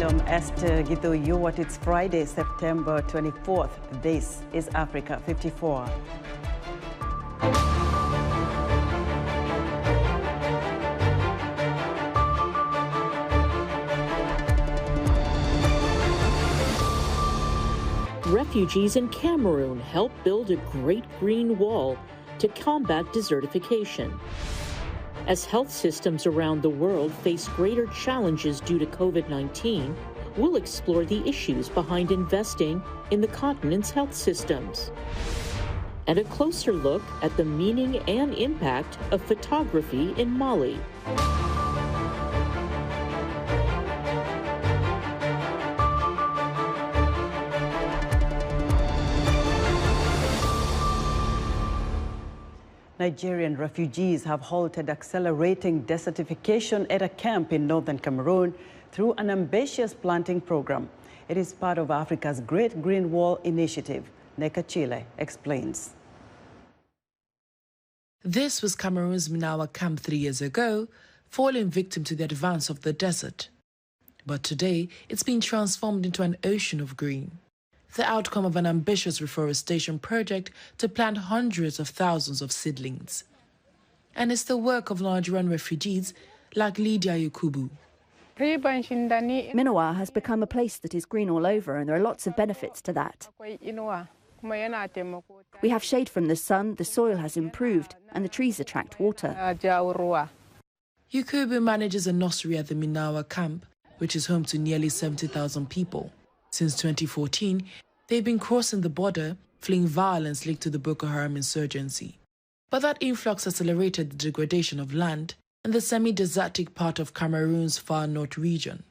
I'm Esther Githui-Ewart. It's Friday, September 24th. This is Africa 54. Refugees in Cameroon help build a great green wall to combat desertification. As health systems around the world face greater challenges due to COVID-19, we'll explore the issues behind investing in the continent's health systems. And a closer look at the meaning and impact of photography in Mali. Nigerian refugees have halted accelerating desertification at a camp in northern Cameroon through an ambitious planting program. It is part of Africa's Great Green Wall initiative. Neka explains. This was Cameroon's Minawa camp 3 years ago, falling victim to the advance of the desert. But today, it's been transformed into an ocean of green. The outcome of an ambitious reforestation project to plant hundreds of thousands of seedlings. And it's the work of Nigerian refugees like Lydia Yukubu. Minawa has become a place that is green all over, and there are lots of benefits to that. We have shade from the sun, the soil has improved, and the trees attract water. Yukubu manages a nursery at the Minawa camp, which is home to nearly 70,000 people. Since 2014, they've been crossing the border, fleeing violence linked to the Boko Haram insurgency. But that influx accelerated the degradation of land in the semi-desertic part of Cameroon's far north region.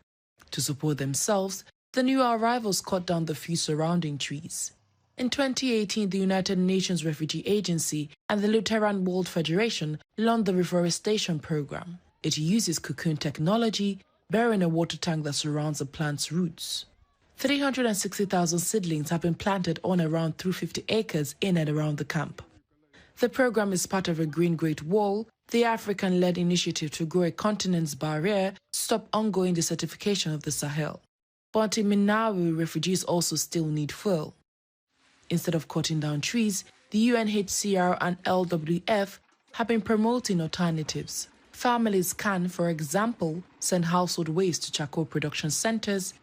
To support themselves, the new arrivals cut down the few surrounding trees. In 2018, the United Nations Refugee Agency and the Lutheran World Federation launched the reforestation program. It uses cocoon technology, burying a water tank that surrounds the plant's roots. 360,000 seedlings have been planted on around 350 acres in and around the camp. The program is part of a Green Great Wall, the African-led initiative to grow a continent's barrier to stop ongoing desertification of the Sahel. But in Minawa, refugees also still need fuel. Instead of cutting down trees, the UNHCR and LWF have been promoting alternatives. Families can, for example, send household waste to charcoal production centers,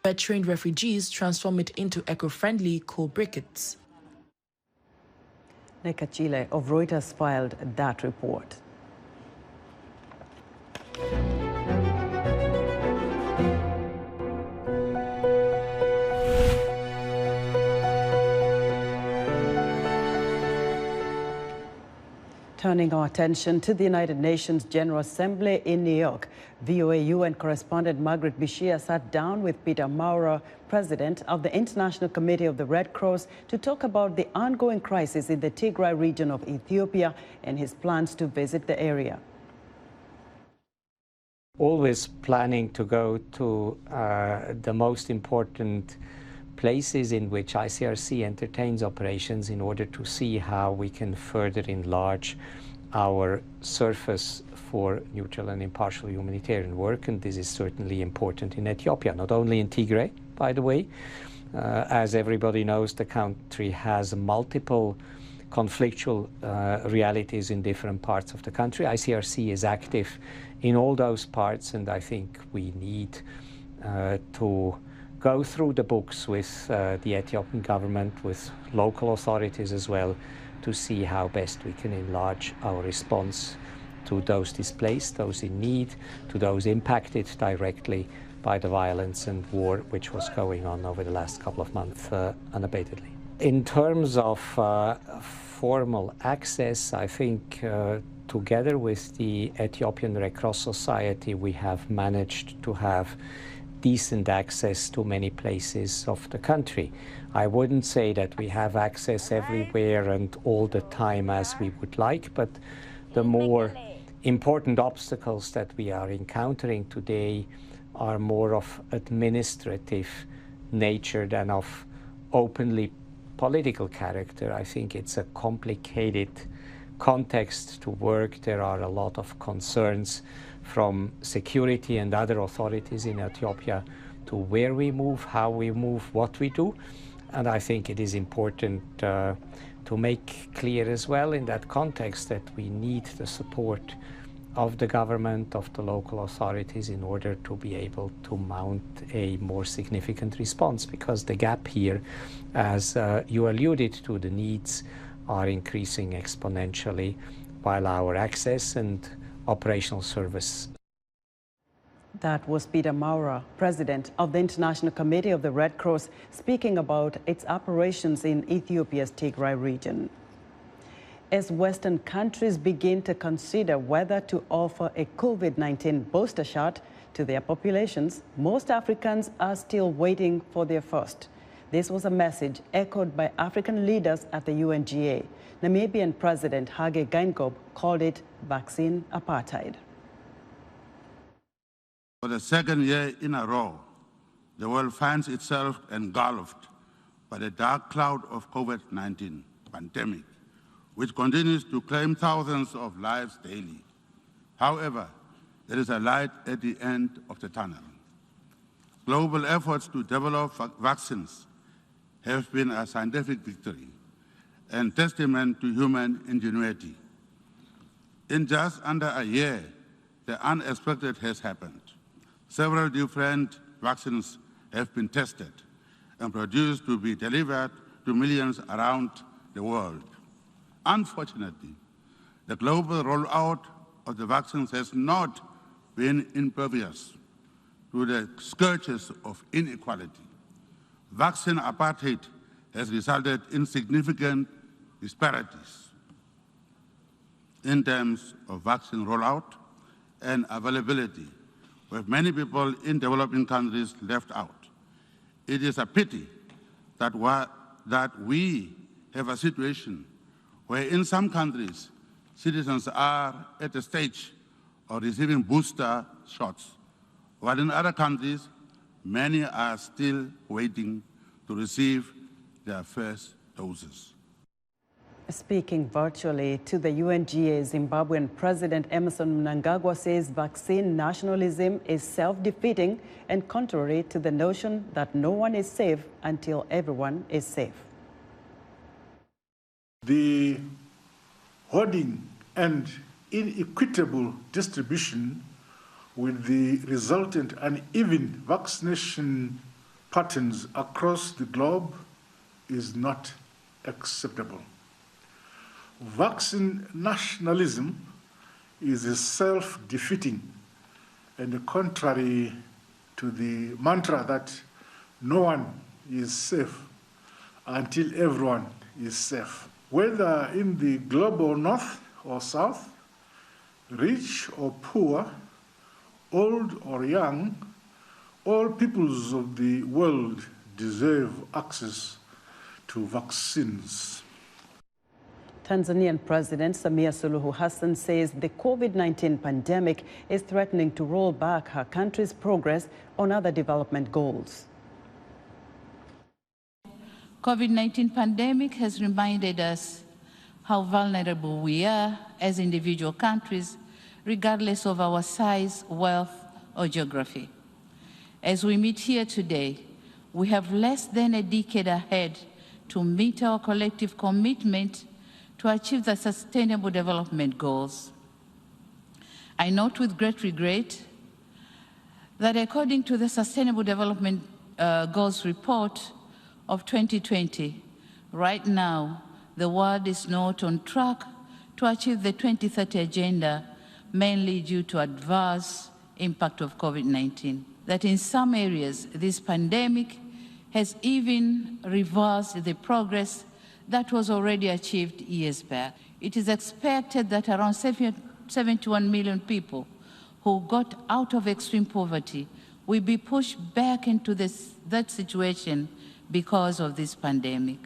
where trained refugees transform it into eco-friendly coal briquettes. Neka of Reuters filed that report. Turning our attention to the United Nations General Assembly in New York, VOA UN correspondent Margaret Bishia sat down with Peter Maurer, president of the International Committee of the Red Cross, to talk about the ongoing crisis in the Tigray region of Ethiopia and his plans to visit the area. Always planning to go to the most important places in which ICRC entertains operations in order to see how we can further enlarge our surface for neutral and impartial humanitarian work, and this is certainly important in Ethiopia, not only in Tigray, by the way. As everybody knows, the country has multiple conflictual realities in different parts of the country. ICRC is active in all those parts, and I think we need to go through the books with the Ethiopian government, with local authorities as well, to see how best we can enlarge our response to those displaced, those in need, to those impacted directly by the violence and war which was going on over the last couple of months unabatedly. In terms of formal access, I think together with the Ethiopian Red Cross Society, we have managed to have decent access to many places of the country. I wouldn't say that we have access everywhere and all the time as we would like, but the more important obstacles that we are encountering today are more of administrative nature than of openly political character. I think it's a complicated context to work. There are a lot of concerns from security and other authorities in Ethiopia to where we move, how we move, what we do. And I think it is important to make clear as well in that context that we need the support of the government, of the local authorities in order to be able to mount a more significant response, because the gap here, as you alluded to, the needs are increasing exponentially while our access and operational service. That was Peter Maurer, president of the International Committee of the Red Cross, speaking about its operations in Ethiopia's Tigray region. As Western countries begin to consider whether to offer a COVID-19 booster shot to their populations, most Africans are still waiting for their first. This was a message echoed by African leaders at the UNGA. Namibian President Hage Geingob called it vaccine apartheid. For the second year in a row, the world finds itself engulfed by the dark cloud of COVID-19 pandemic, which continues to claim thousands of lives daily. However, there is a light at the end of the tunnel. Global efforts to develop vaccines have been a scientific victory and testament to human ingenuity. In just under a year, the unexpected has happened. Several different vaccines have been tested and produced to be delivered to millions around the world. Unfortunately, the global rollout of the vaccines has not been impervious to the scourges of inequality. Vaccine apartheid has resulted in significant disparities in terms of vaccine rollout and availability, with many people in developing countries left out. It is a pity that we have a situation where in some countries, citizens are at the stage of receiving booster shots, while in other countries, many are still waiting to receive their first doses. Speaking virtually to the UNGA, Zimbabwean President Emmerson Mnangagwa says vaccine nationalism is self-defeating and contrary to the notion that no one is safe until everyone is safe. The hoarding and inequitable distribution with the resultant uneven vaccination patterns across the globe is not acceptable. Vaccine nationalism is self-defeating and contrary to the mantra that no one is safe until everyone is safe. Whether in the global north or south, rich or poor, old or young, all peoples of the world deserve access to vaccines. Tanzanian President Samia Suluhu Hassan says the COVID-19 pandemic is threatening to roll back her country's progress on other development goals. COVID-19 pandemic has reminded us how vulnerable we are as individual countries, regardless of our size, wealth, or geography. As we meet here today, we have less than a decade ahead to meet our collective commitment to achieve the Sustainable Development Goals. I note with great regret that according to the Sustainable Development Goals report of 2020, right now, the world is not on track to achieve the 2030 agenda, mainly due to adverse impact of COVID-19. That in some areas, this pandemic has even reversed the progress that was already achieved years back. It is expected that around 71 million people who got out of extreme poverty will be pushed back into that situation because of this pandemic.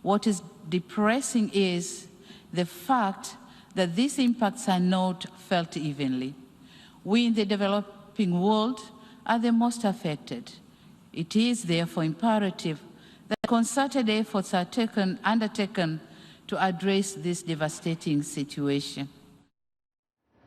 What is depressing is the fact that these impacts are not felt evenly. We in the developing world are the most affected. It is therefore imperative that concerted efforts are undertaken to address this devastating situation.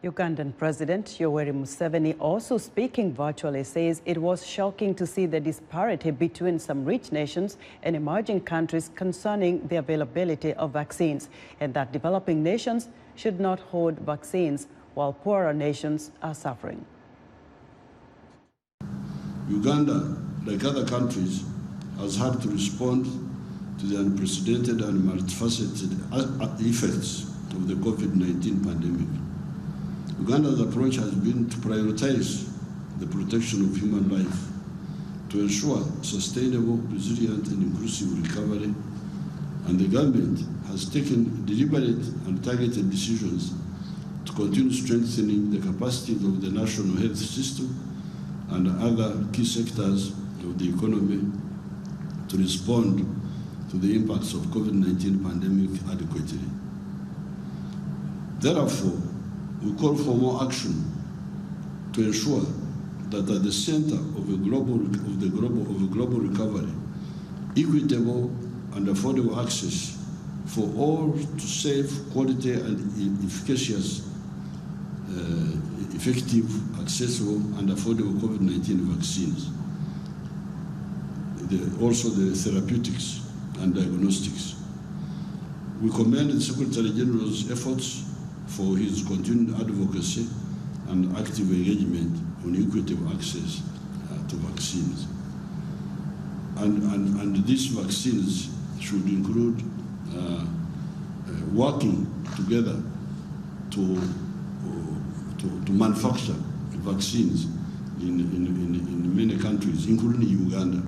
Ugandan President Yoweri Museveni, also speaking virtually, says it was shocking to see the disparity between some rich nations and emerging countries concerning the availability of vaccines, and that developing nations should not hoard vaccines while poorer nations are suffering. Uganda, like other countries, has had to respond to the unprecedented and multifaceted effects of the COVID-19 pandemic. Uganda's approach has been to prioritize the protection of human life, to ensure sustainable, resilient, and inclusive recovery, and the government has taken deliberate and targeted decisions to continue strengthening the capacities of the national health system and other key sectors of the economy to respond to the impacts of COVID-19 pandemic adequately. Therefore, we call for more action to ensure that at the center of a global recovery, equitable and affordable access for all to safe, quality, and efficacious, effective, accessible, and affordable COVID-19 vaccines. Also the therapeutics and diagnostics. We commend the Secretary General's efforts for his continued advocacy and active engagement on equitable access to vaccines. And these vaccines should include working together to manufacture vaccines in many countries, including Uganda.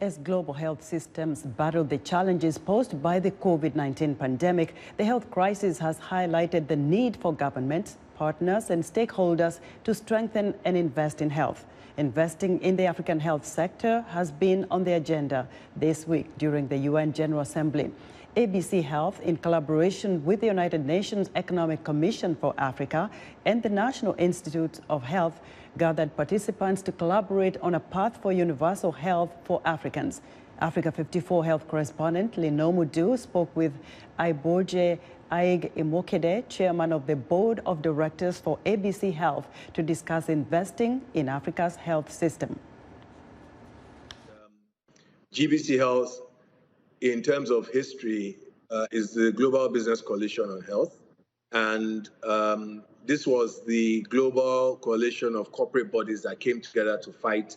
As global health systems battle the challenges posed by the COVID-19 pandemic, the health crisis has highlighted the need for governments, partners, and stakeholders to strengthen and invest in health. Investing in the African health sector has been on the agenda this week during the UN General Assembly. ABCHealth, in collaboration with the United Nations Economic Commission for Africa and the National Institutes of Health, gathered participants to collaborate on a path for universal health for Africans. Africa 54 health correspondent Lino Mudu spoke with Aiborje Imokede, chairman of the board of directors for ABCHealth, to discuss investing in Africa's health system. GBCHealth, in terms of history, is the Global Business Coalition on Health. And this was the global coalition of corporate bodies that came together to fight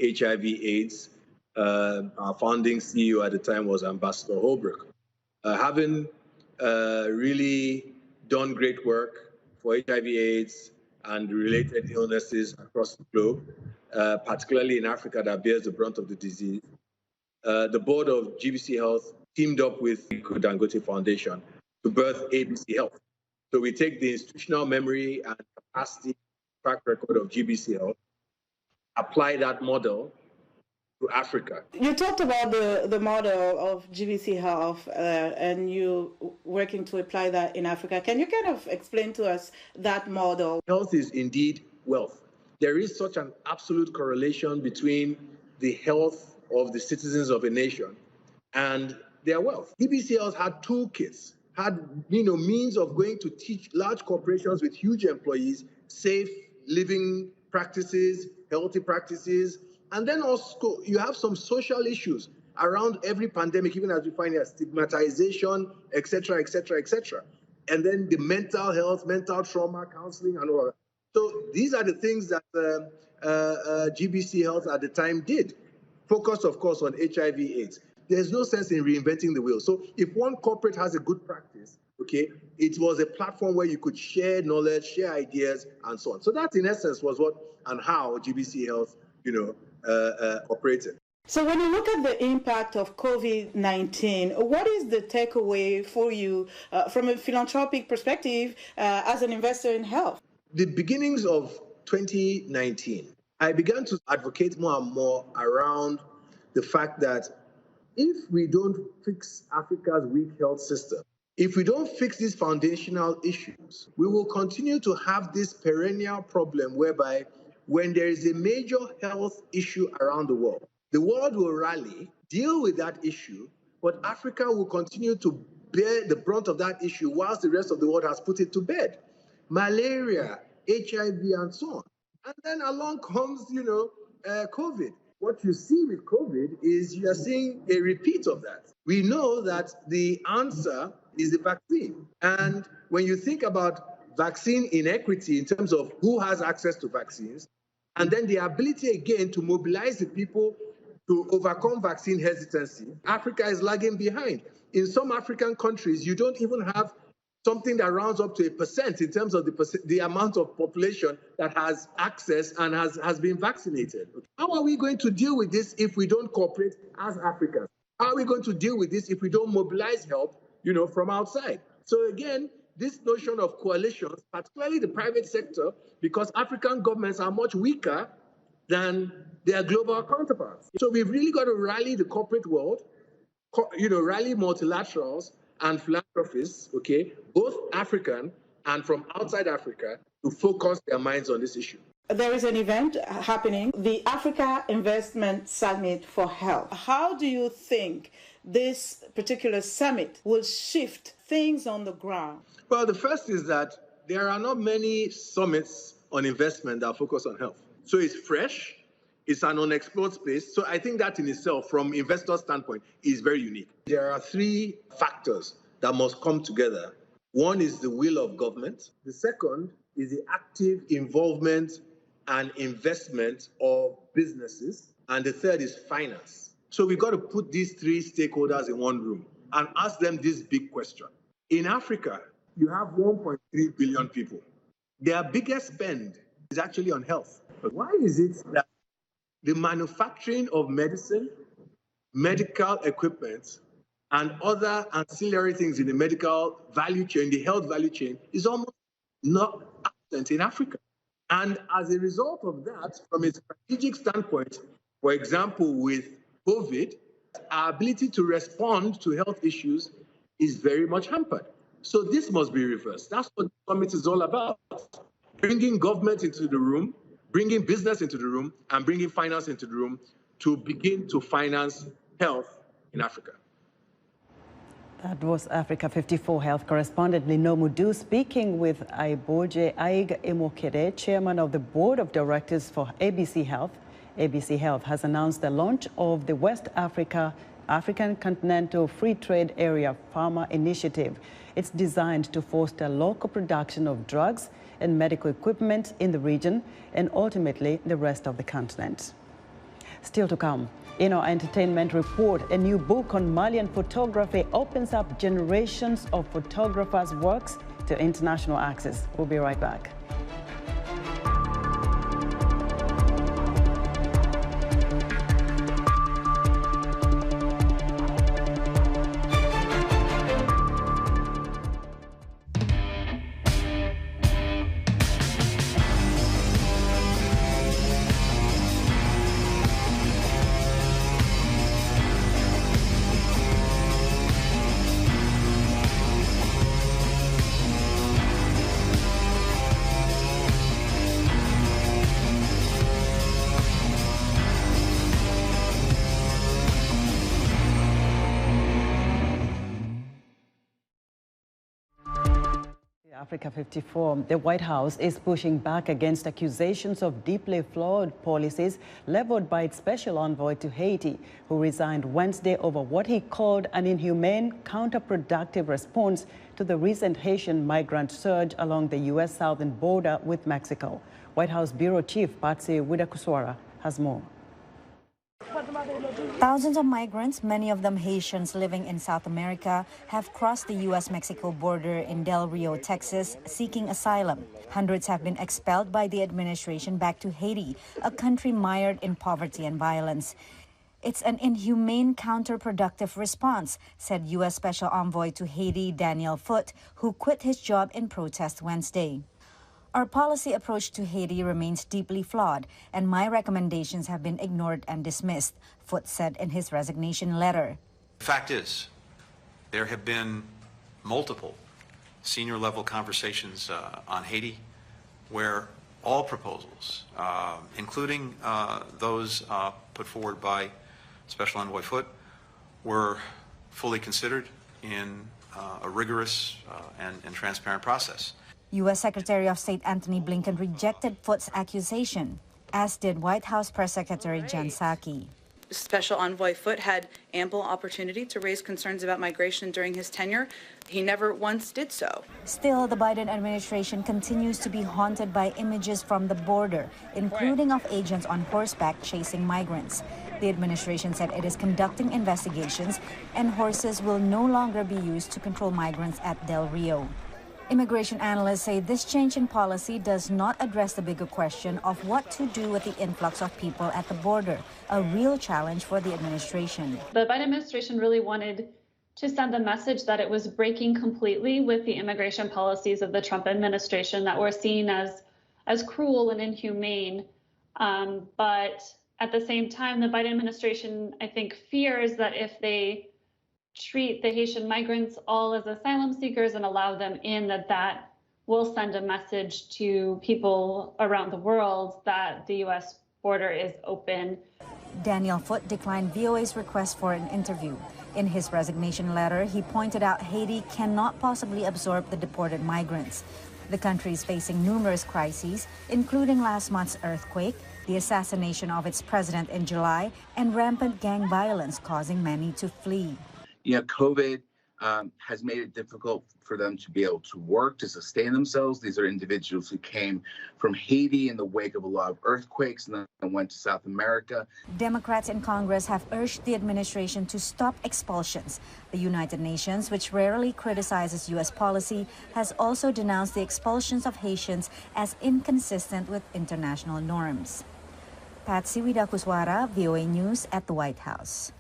HIV/AIDS. Our founding CEO at the time was Ambassador Holbrook. Having really done great work for HIV/AIDS and related illnesses across the globe, particularly in Africa that bears the brunt of the disease, the board of GBCHealth teamed up with the Dangote Foundation to birth ABCHealth. So we take the institutional memory and capacity track record of GBCHealth, apply that model to Africa. You talked about the model of GBCHealth and you working to apply that in Africa. Can you kind of explain to us that model? Health is indeed wealth. There is such an absolute correlation between the health of the citizens of a nation and their wealth. GBCHealth had toolkits, had means of going to teach large corporations with huge employees safe living practices, healthy practices, and then also you have some social issues around every pandemic, even as we find here, stigmatization, etc., etc., etc. And then the mental health, mental trauma counseling, and all that. So these are the things that GBCHealth at the time did. Focused, of course, on HIV/AIDS. There's no sense in reinventing the wheel. So if one corporate has a good practice, okay, it was a platform where you could share knowledge, share ideas, and so on. So that, in essence, was what and how GBCHealth, operated. So when you look at the impact of COVID-19, what is the takeaway for you from a philanthropic perspective as an investor in health? The beginnings of 2019, I began to advocate more and more around the fact that if we don't fix Africa's weak health system, if we don't fix these foundational issues, we will continue to have this perennial problem whereby when there is a major health issue around the world will rally, deal with that issue, but Africa will continue to bear the brunt of that issue whilst the rest of the world has put it to bed. malaria, HIV, and so on. And then along comes, COVID. What you see with COVID is you are seeing a repeat of that. We know that the answer is the vaccine. And when you think about vaccine inequity in terms of who has access to vaccines, and then the ability again to mobilize the people to overcome vaccine hesitancy, Africa is lagging behind. In some African countries, you don't even have something that rounds up to 1% in terms of the amount of population that has access and has been vaccinated. How are we going to deal with this if we don't cooperate as Africans? How are we going to deal with this if we don't mobilize help, from outside? So again, this notion of coalitions, particularly the private sector, because African governments are much weaker than their global counterparts. So we've really got to rally the corporate world, rally multilaterals and philanthropists, both African and from outside Africa, to focus their minds on this issue. There is an event happening, the Africa Investment Summit for Health. How do you think this particular summit will shift things on the ground? Well, the first is that there are not many summits on investment that focus on health. So it's fresh, it's an unexplored space. So I think that in itself, from investor standpoint, is very unique. There are three factors that must come together. One is the will of government. The second is the active involvement and investment of businesses. And the third is finance. So we've got to put these three stakeholders in one room and ask them this big question. In Africa, you have 1.3 billion people. Their biggest spend is actually on health. But why is it that the manufacturing of medicine, medical equipment, and other ancillary things in the medical value chain, the health value chain, is almost not absent in Africa? And as a result of that, from a strategic standpoint, for example, with COVID, our ability to respond to health issues is very much hampered. So this must be reversed. That's what the summit is all about. Bringing government into the room, bringing business into the room, and bringing finance into the room to begin to finance health in Africa. That was Africa 54 health correspondent Lino Mudu speaking with ABCHealth, chairman of the board of directors for ABCHealth. ABCHealth has announced the launch of the West African Continental Free Trade Area Pharma Initiative. It's designed to foster local production of drugs and medical equipment in the region and ultimately the rest of the continent. Still to come, in our entertainment report, a new book on Malian photography opens up generations of photographers' works to international access. We'll be right back. Africa 54, the White House is pushing back against accusations of deeply flawed policies leveled by its special envoy to Haiti, who resigned Wednesday over what he called an inhumane, counterproductive response to the recent Haitian migrant surge along the U.S. southern border with Mexico. White House Bureau Chief Patsy Widakuswara has more. Thousands of migrants, many of them Haitians living in South America, have crossed the U.S.-Mexico border in Del Rio, Texas, seeking asylum. Hundreds have been expelled by the administration back to Haiti, a country mired in poverty and violence. It's an inhumane, counterproductive response, said U.S. Special Envoy to Haiti Daniel Foote, who quit his job in protest Wednesday. Our policy approach to Haiti remains deeply flawed, and my recommendations have been ignored and dismissed, Foote said in his resignation letter. The fact is, there have been multiple senior-level conversations on Haiti where all proposals, including those put forward by Special Envoy Foote, were fully considered in a rigorous and transparent process. U.S. Secretary of State Antony Blinken rejected Foot's accusation, as did White House Press Secretary Jen Psaki. Special Envoy Foote had ample opportunity to raise concerns about migration during his tenure. He never once did so. Still, the Biden administration continues to be haunted by images from the border, including of agents on horseback chasing migrants. The administration said it is conducting investigations and horses will no longer be used to control migrants at Del Rio. Immigration analysts say this change in policy does not address the bigger question of what to do with the influx of people at the border, a real challenge for the administration. The Biden administration really wanted to send a message that it was breaking completely with the immigration policies of the Trump administration that were seen as cruel and inhumane. But at the same time, the Biden administration, I think, fears that if they treat the Haitian migrants all as asylum seekers and allow them in, that will send a message to people around the world that the U.S. border is open. Daniel Foote declined VOA's request for an interview. In his resignation letter, he pointed out Haiti cannot possibly absorb the deported migrants. The country is facing numerous crises, including last month's earthquake, the assassination of its president in July, and rampant gang violence causing many to flee. You know, COVID has made it difficult for them to be able to work, to sustain themselves. These are individuals who came from Haiti in the wake of a lot of earthquakes and then went to South America. Democrats in Congress have urged the administration to stop expulsions. The United Nations, which rarely criticizes U.S. policy, has also denounced the expulsions of Haitians as inconsistent with international norms. Patsy Widakuswara, VOA News at the White House.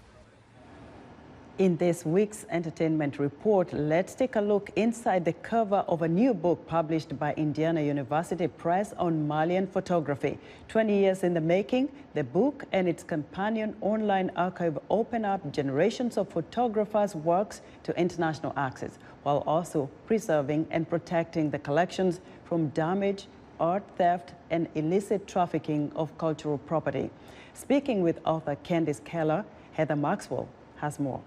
In this week's entertainment report, let's take a look inside the cover of a new book published by Indiana University Press on Malian photography. 20 years in the making, the book and its companion online archive open up generations of photographers' works to international access, while also preserving and protecting the collections from damage, art theft, and illicit trafficking of cultural property. Speaking with author Candice Keller, Heather Maxwell has more.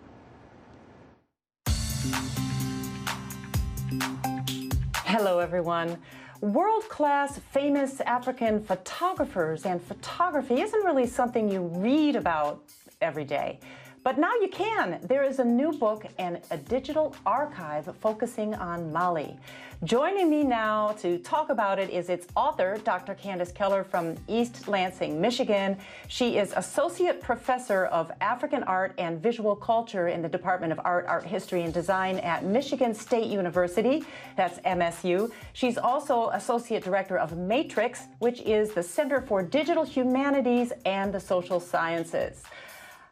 Hello, everyone. World-class, famous African photographers and photography isn't really something you read about every day. But now you can. There is a new book and a digital archive focusing on Mali. Joining me now to talk about it is its author, Dr. Candice Keller from East Lansing, Michigan. She is Associate Professor of African Art and Visual Culture in the Department of Art, Art History, and Design at Michigan State University. That's MSU. She's also Associate Director of Matrix, which is the Center for Digital Humanities and the Social Sciences.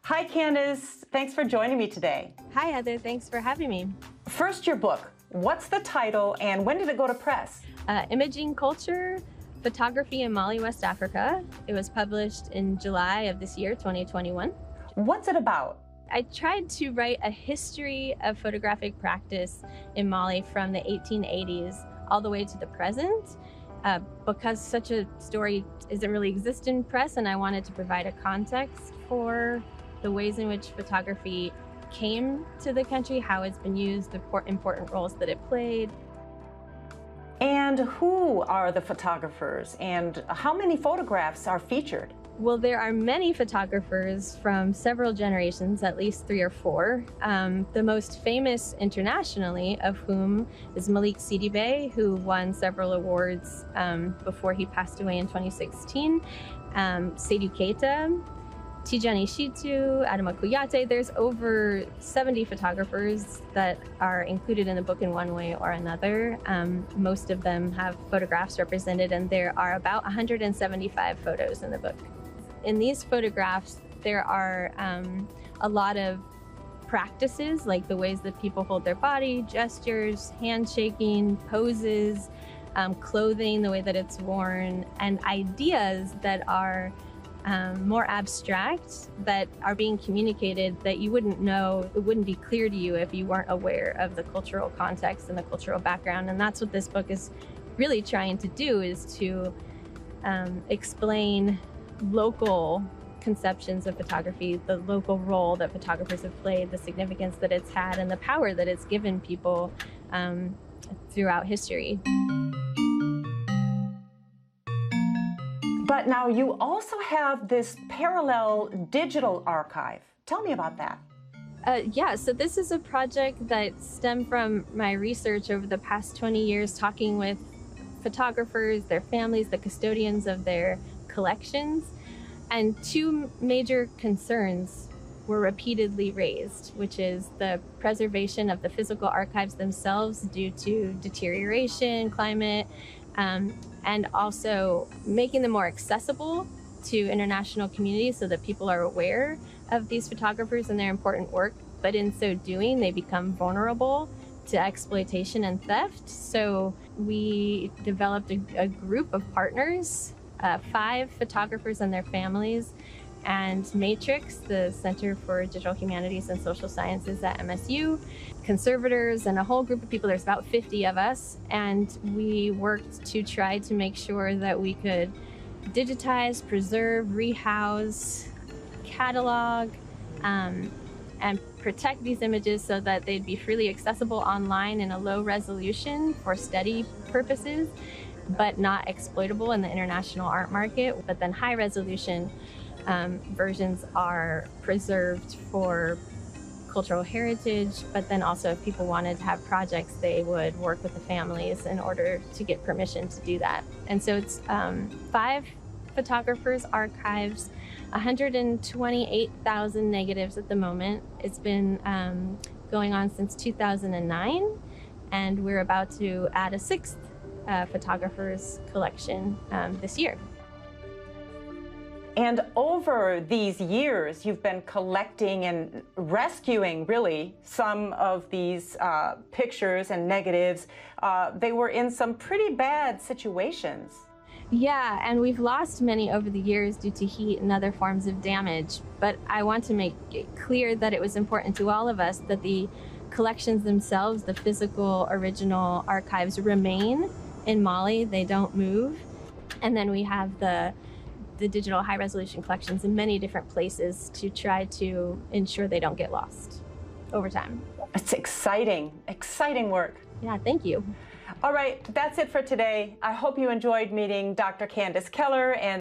Hi, Candice. Thanks for joining me today. Hi, Heather. Thanks for having me. First, your book. What's the title and when did it go to press? Imaging Culture, Photography in Mali, West Africa. It was published in July of this year, 2021. What's it about? I tried to write a history of photographic practice in Mali from the 1880s all the way to the present. Because such a story doesn't really exist in press, and I wanted to provide a context for the ways in which photography came to the country, how it's been used, the important roles that it played. And who are the photographers, and how many photographs are featured? Well, there are many photographers from several generations, at least 3 or 4. The most famous internationally of whom is Malik Sidibé, who won several awards before he passed away in 2016. Seydou Keita, Tijani Shitu, Adama Kouyaté. There's over 70 photographers that are included in the book in one way or another. Most of them have photographs represented, and there are about 175 photos in the book. In these photographs, there are a lot of practices, like the ways that people hold their body, gestures, handshaking, poses, clothing, the way that it's worn, and ideas that are more abstract, that are being communicated that you wouldn't know, it wouldn't be clear to you if you weren't aware of the cultural context and the cultural background. And that's what this book is really trying to do, is to explain local conceptions of photography, the local role that photographers have played, the significance that it's had, and the power that it's given people throughout history. But now you also have this parallel digital archive. Tell me about that. Yeah, so this is a project that stemmed from my research over the past 20 years, talking with photographers, their families, the custodians of their collections, and two major concerns were repeatedly raised, which is the preservation of the physical archives themselves due to deterioration, climate, and also making them more accessible to international communities so that people are aware of these photographers and their important work, but in so doing, they become vulnerable to exploitation and theft. So we developed a group of partners, 5 photographers and their families, and Matrix, the Center for Digital Humanities and Social Sciences at MSU, conservators, and a whole group of people. There's about 50 of us, and we worked to try to make sure that we could digitize, preserve, rehouse, catalog, and protect these images so that they'd be freely accessible online in a low resolution for study purposes, but not exploitable in the international art market. But then high resolution versions are preserved for cultural heritage, but then also if people wanted to have projects, they would work with the families in order to get permission to do that. And so it's 5 photographers' archives, 128,000 negatives at the moment. It's been going on since 2009, and we're about to add a 6th photographer's collection this year. And over these years, you've been collecting and rescuing, really, some of these pictures and negatives. They were in some pretty bad situations. Yeah, and we've lost many over the years due to heat and other forms of damage. But I want to make it clear that it was important to all of us that the collections themselves, the physical original archives, remain in Mali. They don't move. And then we have the digital high-resolution collections in many different places to try to ensure they don't get lost over time. It's exciting, exciting work. Yeah, thank you. All right, that's it for today. I hope you enjoyed meeting Dr. Candace Keller and